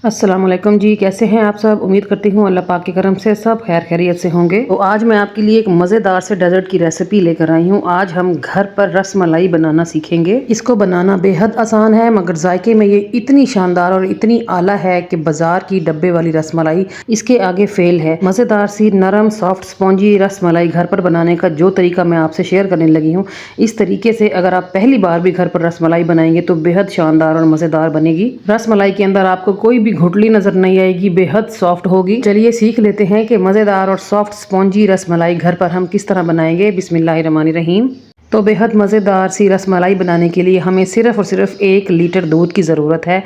अस्सलाम वालेकुम जी, कैसे हैं आप सब। उम्मीद करती हूँ अल्लाह पाक के करम से सब खैर खैरियत से होंगे। तो आज मैं आपके लिए एक मज़ेदार से डेजर्ट की रेसिपी लेकर आई हूँ। आज हम घर पर रस मलाई बनाना सीखेंगे। इसको बनाना बेहद आसान है, मगर जायके में ये इतनी शानदार और इतनी आला है कि बाजार की डब्बे वाली रस मलाई इसके आगे फेल है। मज़ेदार सी नरम सॉफ्ट स्पॉन्जी रस मलाई घर पर बनाने का जो तरीका मैं आपसे शेयर करने लगी हूँ, इस तरीके से अगर आप पहली बार भी घर पर रस मलाई बनाएंगे तो बेहद शानदार और मज़ेदार बनेगी। रस मलाई के अंदर आपको कोई भी घुटली नजर नहीं आएगी, बेहद सॉफ्ट होगी। चलिए सीख लेते हैं कि मजेदार और सॉफ्ट स्पॉन्जी रसमलाई घर पर हम किस तरह बनाएंगे। बिस्मिल्लाहिर्रहमानिर्रहीम। तो बेहद मज़ेदार सी रसमलाई बनाने के लिए हमें सिर्फ़ और सिर्फ 1 लीटर दूध की ज़रूरत है,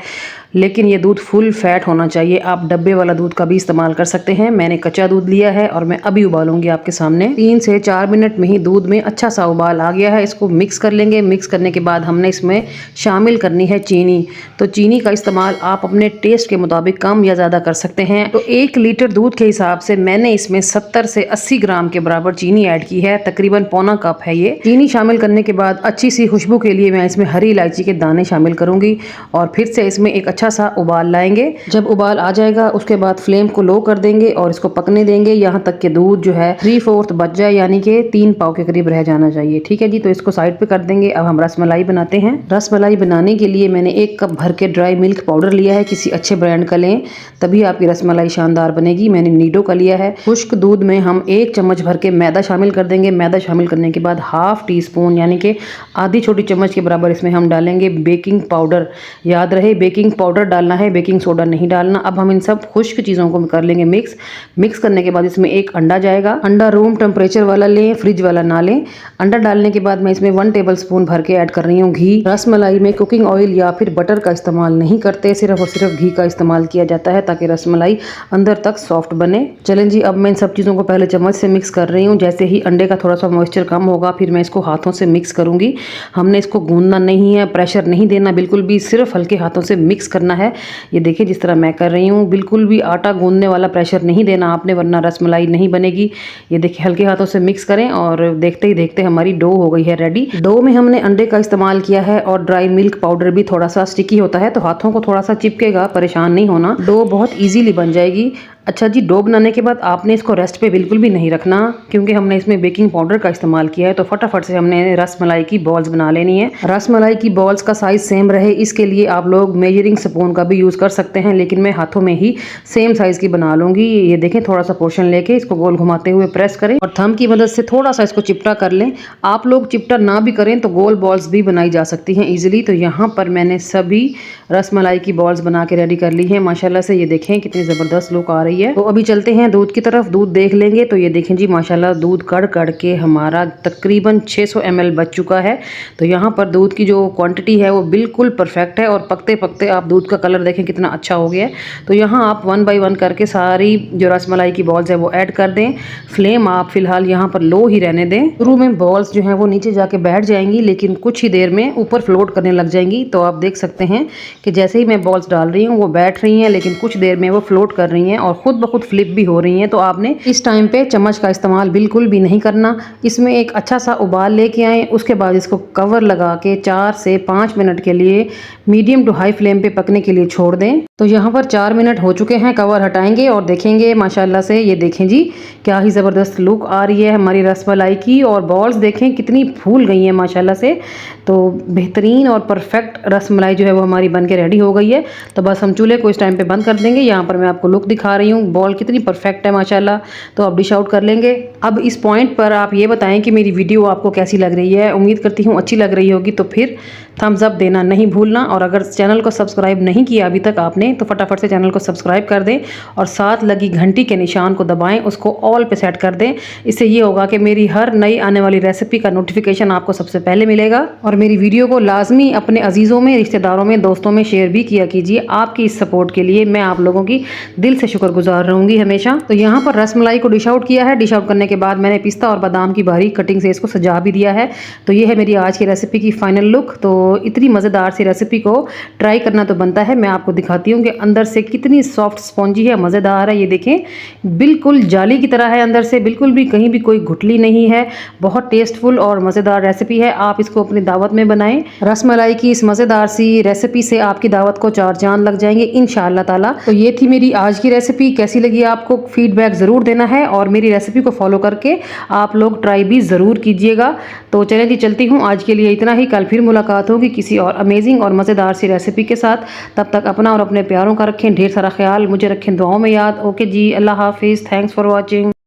लेकिन ये दूध फुल फैट होना चाहिए। आप डब्बे वाला दूध का भी इस्तेमाल कर सकते हैं। मैंने कच्चा दूध लिया है और मैं अभी उबालूंगी आपके सामने। 3 से 4 मिनट में ही दूध में अच्छा सा उबाल आ गया है। इसको मिक्स कर लेंगे। मिक्स करने के बाद हमने इसमें शामिल करनी है चीनी। तो चीनी का इस्तेमाल आप अपने टेस्ट के मुताबिक कम या ज़्यादा कर सकते हैं। तो 1 लीटर दूध के हिसाब से मैंने इसमें 70 से 80 ग्राम के बराबर चीनी ऐड की है, तकरीबन पौना कप है ये। चीनी शामिल करने के बाद अच्छी सी खुशबू के लिए मैं इसमें हरी इलायची के दाने शामिल करूंगी और फिर से इसमें एक अच्छा सा उबाल लाएंगे। जब उबाल आ जाएगा उसके बाद फ्लेम को लो कर देंगे और इसको पकने देंगे यहाँ तक कि दूध जो है 3/4 बच जाए, यानी कि 3 पाव के करीब रह जाना चाहिए। ठीक है जी, तो इसको साइड पे कर देंगे। अब हम रसमलाई बनाते हैं। रसमलाई बनाने के लिए मैंने 1 कप भर के ड्राई मिल्क पाउडर लिया है। किसी अच्छे ब्रांड का लें, तभी आपकी रसमलाई शानदार बनेगी। मैंने नीडो का लिया है। खुश्क दूध में हम 1 चम्मच भर के मैदा शामिल कर देंगे। मैदा शामिल करने के बाद हाफ टी स्पून यानी कि आधी छोटी चम्मच के बराबर इसमें हम डालेंगे बेकिंग पाउडर। याद रहे बेकिंग पाउडर डालना है, बेकिंग सोडा नहीं डालना। अब हम इन सब खुश्क चीज़ों को कर लेंगे मिक्स। मिक्स करने के बाद इसमें 1 अंडा जाएगा। अंडा रूम टेम्परेचर वाला लें, फ्रिज वाला ना लें। अंडा डालने के बाद मैं इसमें 1 टेबल स्पून भर के ऐड कर रही हूँ घी। रसमलाई में कुकिंग ऑयल या फिर बटर का इस्तेमाल नहीं करते, सिर्फ और सिर्फ घी का इस्तेमाल किया जाता है ताकि रसमलाई अंदर तक सॉफ्ट बने। चलें जी, अब मैं इन सब चीज़ों को पहले चम्मच से मिक्स कर रही हूँ। जैसे ही अंडे का थोड़ा सा मॉइस्चर कम होगा फिर मैं इसको हाथों से मिक्स करूँगी। हमने इसको गूंदना नहीं है, प्रेशर नहीं देना बिल्कुल भी, सिर्फ हल्के हाथों से मिक्स करना है। ये देखिए जिस तरह मैं कर रही हूँ, बिल्कुल भी आटा गूंदने वाला प्रेशर नहीं देना आपने, वरना रसमलाई नहीं बनेगी। ये देखिए हल्के हाथों से मिक्स करें और देखते ही देखते हमारी डो हो गई है रेडी। डो में हमने अंडे का इस्तेमाल किया है और ड्राई मिल्क पाउडर भी थोड़ा सा स्टिकी होता है, तो हाथों को थोड़ा सा चिपकेगा, परेशान नहीं होना। डो बहुत ईजीली बन जाएगी। अच्छा जी, डो बनाने के बाद आपने इसको रेस्ट पे बिल्कुल भी नहीं रखना, क्योंकि हमने इसमें बेकिंग पाउडर का इस्तेमाल किया है। तो फटाफट से हमने रसमलाई की बॉल्स बना लेनी है। रसमलाई की बॉल्स का साइज सेम रहे इसके लिए आप लोग मेजरिंग स्पून का भी यूज़ कर सकते हैं, लेकिन मैं हाथों में ही सेम साइज़ की बना लूँगी। ये देखें, थोड़ा सा पोर्शन लेके इसको गोल घुमाते हुए प्रेस करें और थंब की मदद से थोड़ा सा इसको चिपटा कर लें। आप लोग चिपटा ना भी करें तो गोल बॉल्स भी बनाई जा सकती हैं ईजिली। तो यहाँ पर मैंने सभी रसमलाई की बॉल्स बना के रेडी कर ली है माशाल्लाह से। ये देखें कितनी ज़बरदस्त लुक आ रही है। तो अभी चलते हैं दूध की तरफ। दूध देख लेंगे तो ये देखें जी माशाल्लाह दूध कड़ कड़ के हमारा तकरीबन 600 ml बच चुका है। तो यहाँ पर दूध की जो क्वांटिटी है वो बिल्कुल परफेक्ट है और पकते पकते आप दूध का कलर देखें कितना अच्छा हो गया है। तो यहाँ आप 1 बाय 1 करके सारी जो रसमलाई की बॉल्स है वो ऐड कर दें। फ्लेम आप फिलहाल यहाँ पर लो ही रहने दें। शुरू में बॉल्स जो हैं वो नीचे जाके बैठ जाएंगी, लेकिन कुछ ही देर में ऊपर फ्लोट करने लग जाएंगी। तो आप देख सकते हैं कि जैसे ही मैं बॉल्स डाल रही हूँ वो बैठ रही हैं, लेकिन कुछ देर में वो फ्लोट कर रही हैं और खुद ब खुद फ्लिप भी हो रही हैं। तो आपने इस टाइम पे चम्मच का इस्तेमाल बिल्कुल भी नहीं करना। इसमें एक अच्छा सा उबाल लेके आए, उसके बाद इसको कवर लगा के 4 से 5 मिनट के लिए मीडियम टू हाई फ्लेम पे पकने के लिए छोड़ दें। तो यहाँ पर 4 मिनट हो चुके हैं। कवर हटाएंगे और देखेंगे माशाल्लाह से, ये देखें जी क्या ही ज़बरदस्त लुक आ रही है हमारी रसमलाई की। और बॉल्स देखें कितनी फूल गई हैं माशाल्लाह से। तो बेहतरीन और परफेक्ट रसमलाई जो है वो हमारी बन के रेडी हो गई है। तो बस हम चूल्हे को इस टाइम पे बंद कर देंगे। यहाँ पर मैं आपको लुक दिखा रही हूँ, बॉल कितनी परफेक्ट है माशाल्लाह। तो अब डिश आउट कर लेंगे। अब इस पॉइंट पर आप ये बताएं कि मेरी वीडियो आपको कैसी लग रही है। उम्मीद करती हूँ अच्छी लग रही होगी। तो फिर थम्स अप देना नहीं भूलना, और अगर चैनल को सब्सक्राइब नहीं किया अभी तक आपने तो फटाफट से चैनल को सब्सक्राइब कर दें और साथ लगी घंटी के निशान को दबाएं, उसको ऑल पे सेट कर दें। इससे ये होगा कि मेरी हर नई आने वाली रेसिपी का नोटिफिकेशन आपको सबसे पहले मिलेगा। और मेरी वीडियो को लाजमी अपने अजीज़ों में, रिश्तेदारों में, दोस्तों में शेयर भी किया कीजिए। आपकी इस सपोर्ट के लिए मैं आप लोगों की दिल से शुक्रगुजार गुजार रहूंगी हमेशा। तो यहाँ पर रसमलाई को डिश आउट किया है। डिश आउट करने के बाद मैंने पिस्ता और बादाम की बारीक कटिंग से इसको सजा भी दिया है। तो ये है मेरी आज की रेसिपी की फाइनल लुक। तो इतनी मज़ेदार सी रेसिपी को ट्राई करना तो बनता है। मैं आपको दिखाती हूँ कि अंदर से कितनी सॉफ्ट स्पॉन्जी है, मज़ेदार है। ये देखें, बिल्कुल जाली की तरह है अंदर से, बिल्कुल भी कहीं भी कोई गुठली नहीं है। बहुत टेस्टफुल और मज़ेदार रेसिपी है। आप इसको अपनी दावत में बनाएं। रसमलाई की इस मज़ेदार सी रेसिपी से आपकी दावत को 4 चांद लग जाएंगे इंशाअल्लाह ताला। तो ये थी मेरी आज की रेसिपी। कैसी लगी आपको फीडबैक ज़रूर देना है और मेरी रेसिपी को फॉलो करके आप लोग ट्राई भी ज़रूर कीजिएगा। तो चलिए जी, चलती हूँ। आज के लिए इतना ही। कल फिर मुलाकात होगी किसी और अमेजिंग और मज़ेदार सी रेसिपी के साथ। तब तक अपना और अपने प्यारों का रखें ढेर सारा ख्याल, मुझे रखें दुआओं में याद। ओके जी, अल्लाह हाफिज़। Thanks for watching.